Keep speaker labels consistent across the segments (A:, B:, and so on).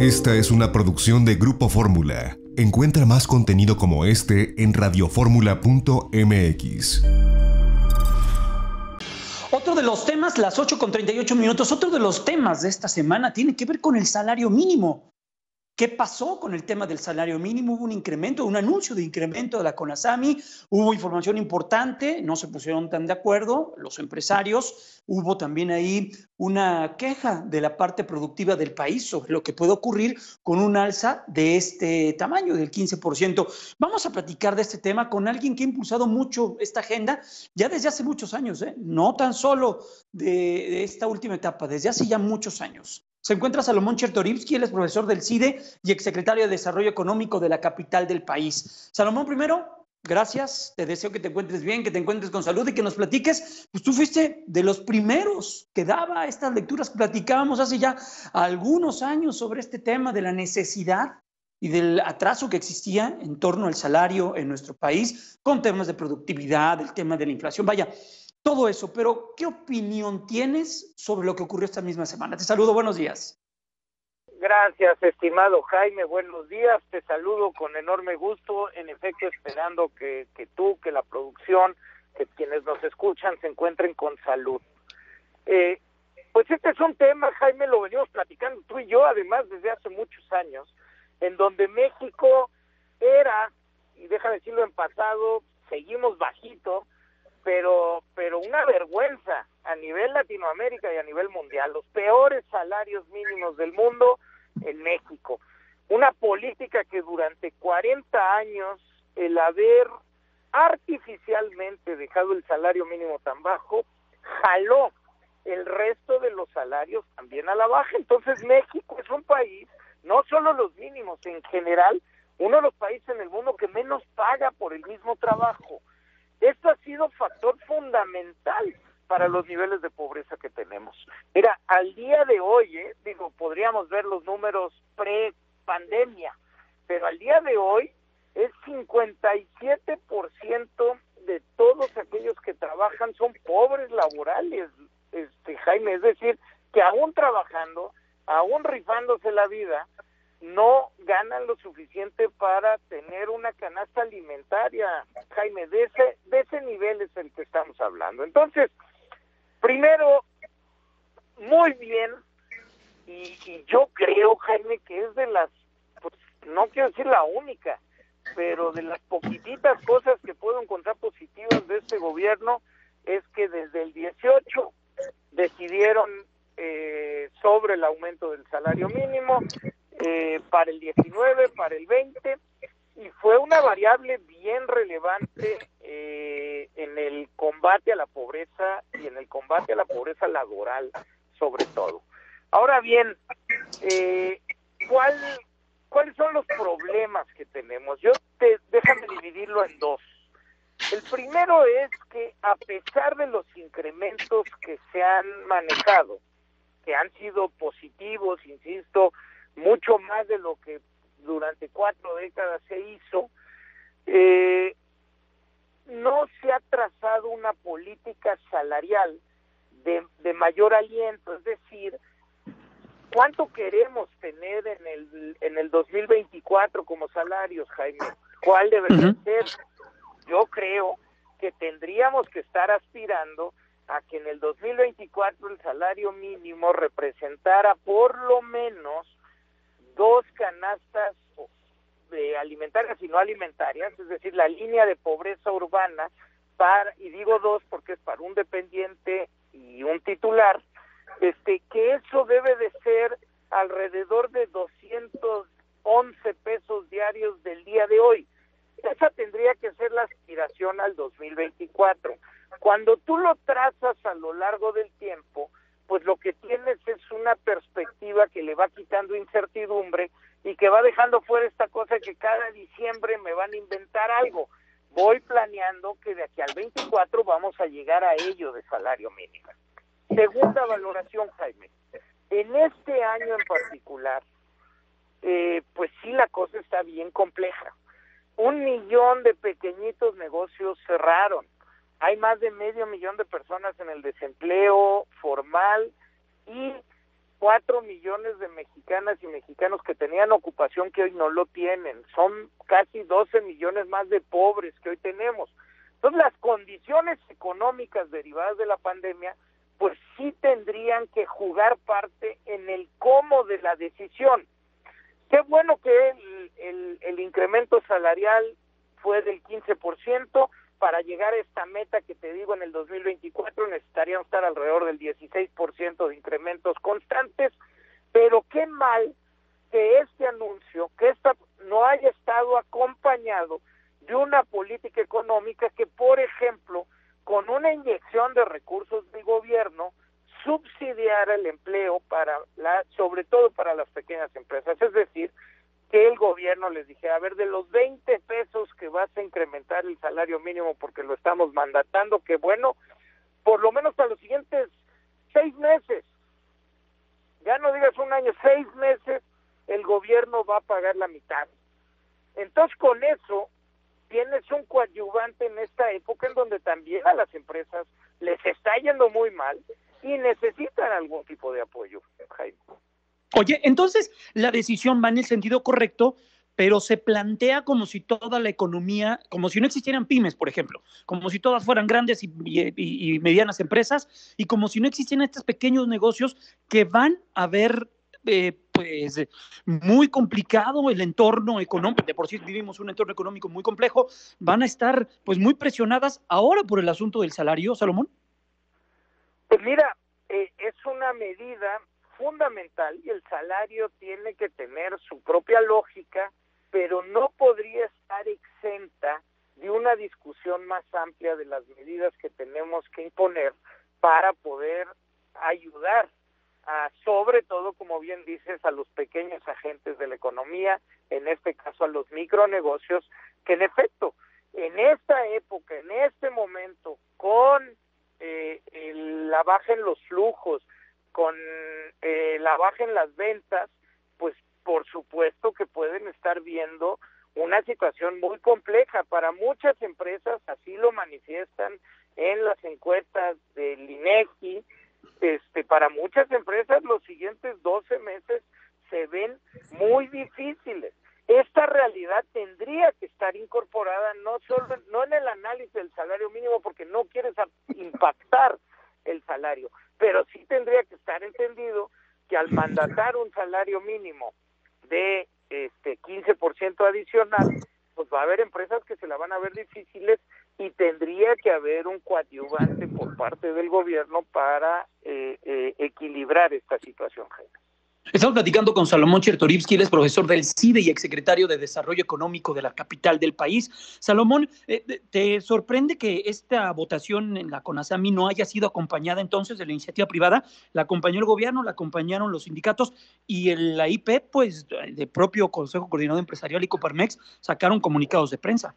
A: Esta es una producción de Grupo Fórmula. Encuentra más contenido como este en radioformula.mx.
B: Otro de los temas, las 8:38, otro de los temas de esta semana tiene que ver con el salario mínimo. ¿Qué pasó con el tema del salario mínimo? Hubo un incremento, un anuncio de incremento de la CONASAMI, hubo información importante, no se pusieron tan de acuerdo los empresarios, hubo también ahí una queja de la parte productiva del país sobre lo que puede ocurrir con un alza de este tamaño, del 15%. Vamos a platicar de este tema con alguien que ha impulsado mucho esta agenda ya desde hace muchos años, no tan solo de esta última etapa, desde hace ya muchos años. Se encuentra Salomón Chertorivsky, él es profesor del CIDE y exsecretario de Desarrollo Económico de la capital del país. Salomón, primero, gracias, te deseo que te encuentres bien, que te encuentres con salud y que nos platiques. Pues tú fuiste de los primeros que daba estas lecturas que platicábamos hace ya algunos años sobre este tema de la necesidad y del atraso que existía en torno al salario en nuestro país, con temas de productividad, el tema de la inflación, vaya, todo eso. Pero ¿qué opinión tienes sobre lo que ocurrió esta misma semana? Te saludo, buenos días.
C: Gracias, estimado Jaime, buenos días, te saludo con enorme gusto, en efecto esperando que tú, que la producción, que quienes nos escuchan se encuentren con salud. Pues este es un tema, Jaime, lo venimos platicando tú y yo, además desde hace muchos años, en donde México era, y déjame decirlo en pasado, seguimos bajito, pero una vergüenza a nivel Latinoamérica y a nivel mundial, los peores salarios mínimos del mundo en México. Una política que durante 40 años, el haber artificialmente dejado el salario mínimo tan bajo, jaló el resto de los salarios también a la baja. Entonces México es un país, no solo los mínimos, en general, uno de los países en el mundo que menos paga por el mismo trabajo. Esto ha sido factor fundamental para los niveles de pobreza que tenemos. Mira, al día de hoy, podríamos ver los números pre-pandemia, pero al día de hoy es 57% de todos aquellos que trabajan son pobres laborales, Jaime, es decir, que aún trabajando, aún rifándose la vida, no ganan lo suficiente para tener una canasta alimentaria, Jaime, de ese nivel es el que estamos hablando. Entonces, primero, muy bien, y yo creo, Jaime, que es de las, pues, no quiero decir la única, pero de las poquititas cosas que puedo encontrar positivas de este gobierno, es que desde el 18 decidieron sobre el aumento del salario mínimo, para el 19, para el 20, y fue una variable bien relevante en el combate a la pobreza y en el combate a la pobreza laboral, sobre todo. Ahora bien, ¿cuáles son los problemas que tenemos? Déjame dividirlo en dos. El primero es que a pesar de los incrementos que se han manejado, que han sido positivos, insisto, mucho más de lo que durante 4 décadas se hizo, no se ha trazado una política salarial de mayor aliento, es decir, ¿cuánto queremos tener en el 2024 como salarios, Jaime? ¿Cuál debería ser? Yo creo que tendríamos que estar aspirando a que en el 2024 el salario mínimo representara por lo menos 2 canastas alimentarias y no alimentarias, es decir, la línea de pobreza urbana, y digo 2 porque es para un dependiente y un titular, que eso debe de ser alrededor de 211 pesos diarios del día de hoy. Esa tendría que ser la aspiración al 2024. Cuando tú lo trazas a lo largo del tiempo, pues lo que tienes es una perspectiva que le va quitando incertidumbre y que va dejando fuera esta cosa que cada diciembre me van a inventar algo. Voy planeando que de aquí al 24 vamos a llegar a ello de salario mínimo. Segunda valoración, Jaime. En este año en particular, pues sí, la cosa está bien compleja. 1 millón de pequeñitos negocios cerraron. Hay más de 500,000 de personas en el desempleo formal y 4 millones de mexicanas y mexicanos que tenían ocupación que hoy no lo tienen. Son casi 12 millones más de pobres que hoy tenemos. Entonces, las condiciones económicas derivadas de la pandemia, pues sí tendrían que jugar parte en el cómo de la decisión. Qué bueno que el incremento salarial fue del 15%. Para llegar a esta meta que te digo en el 2024 necesitaríamos estar alrededor del 16% de incrementos constantes, pero qué mal que este anuncio, que esta no haya estado acompañado de una política económica que, por ejemplo, con una inyección de recursos del gobierno, subsidiara el empleo sobre todo para las pequeñas empresas. Es decir, que el gobierno les dije, a ver, de los 20 pesos que vas a incrementar el salario mínimo porque lo estamos mandatando, que bueno, por lo menos para los siguientes 6 meses, ya no digas un año, 6 meses, el gobierno va a pagar la mitad. Entonces, con eso, tienes un coadyuvante en esta época en donde también a las empresas les está yendo muy mal y necesitan algún tipo de apoyo, Jaime.
B: Oye, entonces la decisión va en el sentido correcto, pero se plantea como si toda la economía, como si no existieran pymes, por ejemplo, como si todas fueran grandes y medianas empresas, y como si no existieran estos pequeños negocios que van a ver, pues, muy complicado el entorno económico. De por sí vivimos un entorno económico muy complejo, van a estar, pues, muy presionadas ahora por el asunto del salario, Salomón.
C: Pues mira, es una medida fundamental y el salario tiene que tener su propia lógica, pero no podría estar exenta de una discusión más amplia de las medidas que tenemos que imponer para poder ayudar sobre todo, como bien dices, a los pequeños agentes de la economía, en este caso a los micronegocios, que en efecto, en esta época, en este momento, con la baja en los flujos, con la baja en las ventas, pues por supuesto que pueden estar viendo una situación muy compleja. Para muchas empresas, así lo manifiestan en las encuestas del INEGI, para muchas empresas los siguientes 12 meses se ven muy difíciles. Esta realidad tendría que estar incorporada no en el análisis del salario mínimo, porque no quieres impactar el salario, pero sí tendría que estar entendido que al mandatar un salario mínimo de 15% adicional, pues va a haber empresas que se la van a ver difíciles y tendría que haber un coadyuvante por parte del gobierno para equilibrar esta situación, Jaime.
B: Estamos platicando con Salomón Chertorivsky, él es profesor del CIDE y exsecretario de Desarrollo Económico de la capital del país. Salomón, ¿te sorprende que esta votación en la CONASAMI no haya sido acompañada entonces de la iniciativa privada? La acompañó el gobierno, la acompañaron los sindicatos y la IP, pues, de propio Consejo Coordinador Empresarial y Coparmex, sacaron comunicados de prensa.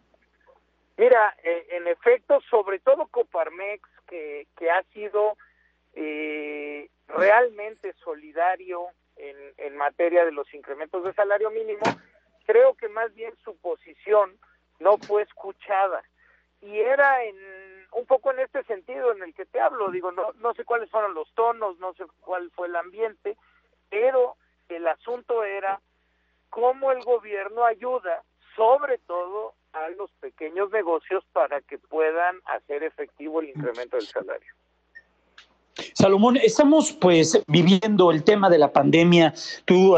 C: Mira, en efecto, sobre todo Coparmex, que ha sido realmente solidario en materia de los incrementos de salario mínimo, creo que más bien su posición no fue escuchada. Y era un poco en este sentido en el que te hablo, digo, no sé cuáles fueron los tonos, no sé cuál fue el ambiente, pero el asunto era cómo el gobierno ayuda, sobre todo a los pequeños negocios, para que puedan hacer efectivo el incremento del salario.
B: Salomón, estamos pues viviendo el tema de la pandemia. Tú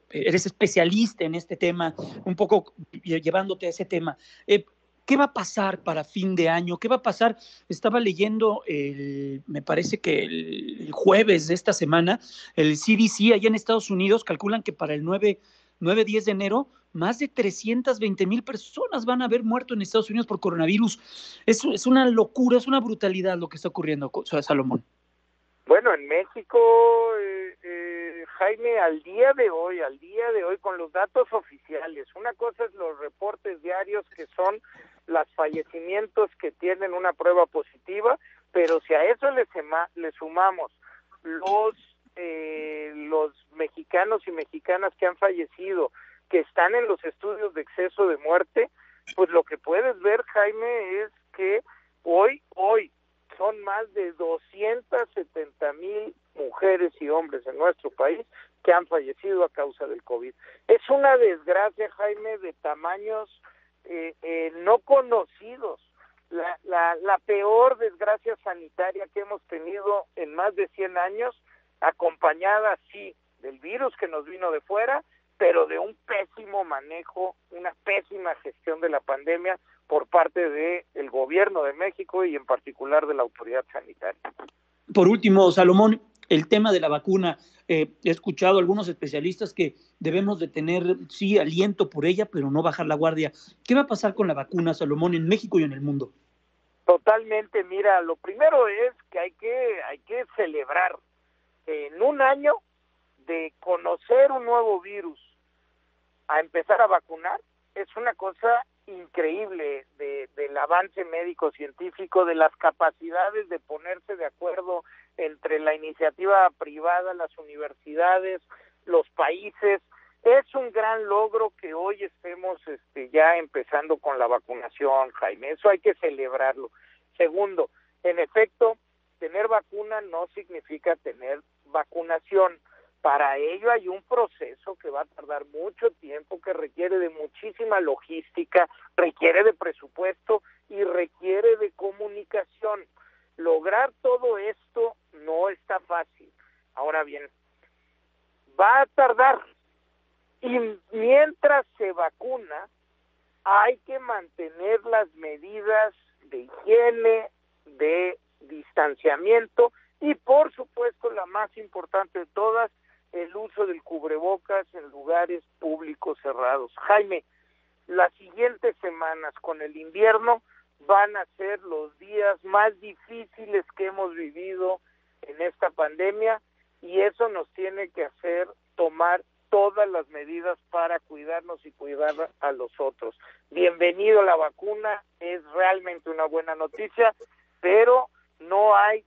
B: eres especialista en este tema, un poco llevándote a ese tema. ¿Qué va a pasar para fin de año? ¿Qué va a pasar? Estaba leyendo, me parece que el jueves de esta semana, el CDC allá en Estados Unidos calculan que para el 9-10 de enero, más de 320,000 personas van a haber muerto en Estados Unidos por coronavirus. Es una locura, es una brutalidad lo que está ocurriendo, Salomón.
C: Bueno, en México, Jaime, al día de hoy, con los datos oficiales, una cosa es los reportes diarios, que son los fallecimientos que tienen una prueba positiva, pero si a eso le sumamos los mexicanos y mexicanas que han fallecido, que están en los estudios de exceso de muerte, pues lo que puedes ver, Jaime, es que hoy son más de 270,000 mujeres y hombres en nuestro país que han fallecido a causa del COVID. Es una desgracia, Jaime, de tamaños no conocidos. La peor desgracia sanitaria que hemos tenido en más de 100 años, acompañada, sí, del virus que nos vino de fuera, pero de un pésimo manejo, una pésima gestión de la pandemia por parte del gobierno de México y en particular de la autoridad sanitaria.
B: Por último, Salomón, el tema de la vacuna. He escuchado a algunos especialistas que debemos de tener, sí, aliento por ella, pero no bajar la guardia. ¿Qué va a pasar con la vacuna, Salomón, en México y en el mundo?
C: Totalmente, mira, lo primero es que hay que celebrar en un año de conocer un nuevo virus a empezar a vacunar. Es una cosa increíble del avance médico-científico, de las capacidades de ponerse de acuerdo entre la iniciativa privada, las universidades, los países. Es un gran logro que hoy estemos ya empezando con la vacunación, Jaime. Eso hay que celebrarlo. Segundo, en efecto, tener vacuna no significa tener vacunación. Para ello hay un proceso que va a tardar mucho tiempo, que requiere de muchísima logística, requiere de presupuesto y requiere de comunicación. Lograr todo esto no está fácil. Ahora bien, va a tardar. Y mientras se vacuna, hay que mantener las medidas de higiene, de distanciamiento y, por supuesto, la más importante de todas, el uso del cubrebocas en lugares públicos cerrados. Jaime, las siguientes semanas con el invierno van a ser los días más difíciles que hemos vivido en esta pandemia y eso nos tiene que hacer tomar todas las medidas para cuidarnos y cuidar a los otros. Bienvenido a la vacuna, es realmente una buena noticia, pero no hay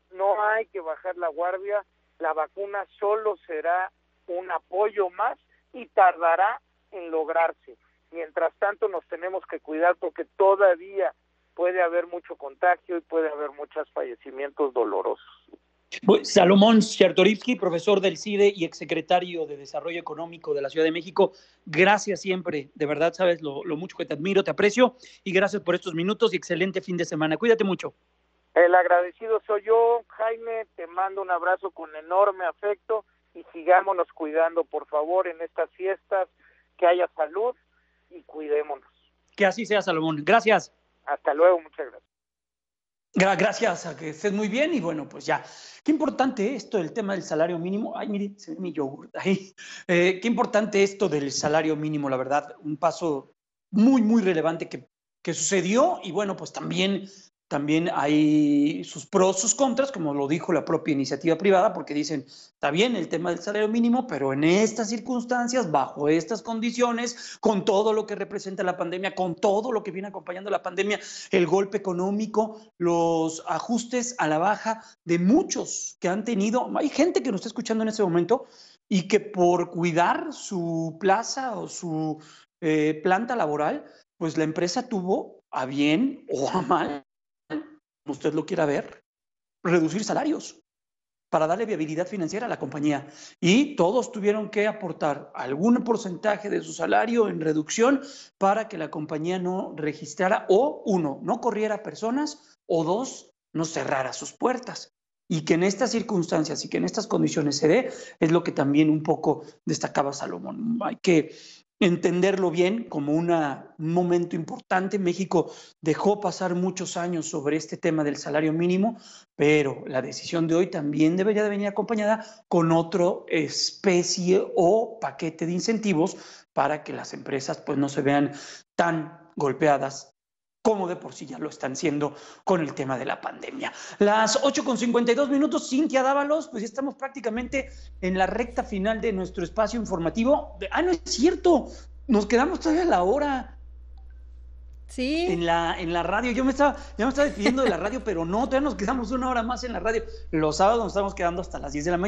C: que bajar la guardia. La vacuna solo será un apoyo más y tardará en lograrse. Mientras tanto nos tenemos que cuidar porque todavía puede haber mucho contagio y puede haber muchos fallecimientos dolorosos.
B: Salomón Chertorivsky, profesor del CIDE y exsecretario de Desarrollo Económico de la Ciudad de México, gracias siempre, de verdad sabes lo mucho que te admiro, te aprecio y gracias por estos minutos y excelente fin de semana. Cuídate mucho.
C: El agradecido soy yo, Jaime, te mando un abrazo con enorme afecto y sigámonos cuidando, por favor, en estas fiestas, que haya salud y cuidémonos.
B: Que así sea, Salomón. Gracias.
C: Hasta luego, muchas gracias.
B: Gracias, a que estés muy bien y bueno, pues ya. Qué importante esto del tema del salario mínimo. Ay, mire, se ve mi yogur ahí. Qué importante esto del salario mínimo, la verdad. Un paso muy, muy relevante que sucedió y bueno, pues también hay sus pros, sus contras, como lo dijo la propia iniciativa privada, porque dicen, está bien el tema del salario mínimo, pero en estas circunstancias, bajo estas condiciones, con todo lo que representa la pandemia, con todo lo que viene acompañando la pandemia, el golpe económico, los ajustes a la baja de muchos que han tenido, hay gente que nos está escuchando en este momento y que por cuidar su plaza o su planta laboral, pues la empresa tuvo a bien o a mal, como usted lo quiera ver, reducir salarios para darle viabilidad financiera a la compañía. Y todos tuvieron que aportar algún porcentaje de su salario en reducción para que la compañía no registrara o, uno, no corriera personas o dos, no cerrara sus puertas. Y que en estas circunstancias y que en estas condiciones se dé, es lo que también un poco destacaba Salomón. Hay que entenderlo bien como un momento importante. México dejó pasar muchos años sobre este tema del salario mínimo, pero la decisión de hoy también debería de venir acompañada con otra especie o paquete de incentivos para que las empresas pues no se vean tan golpeadas como de por sí ya lo están siendo con el tema de la pandemia. Las 8:52, Cintia Dávalos, pues ya estamos prácticamente en la recta final de nuestro espacio informativo. No es cierto, nos quedamos todavía a la hora.
D: Sí.
B: En la radio, ya me estaba despidiendo de la radio, pero no, todavía nos quedamos una hora más en la radio. Los sábados nos estamos quedando hasta las 10 de la mañana.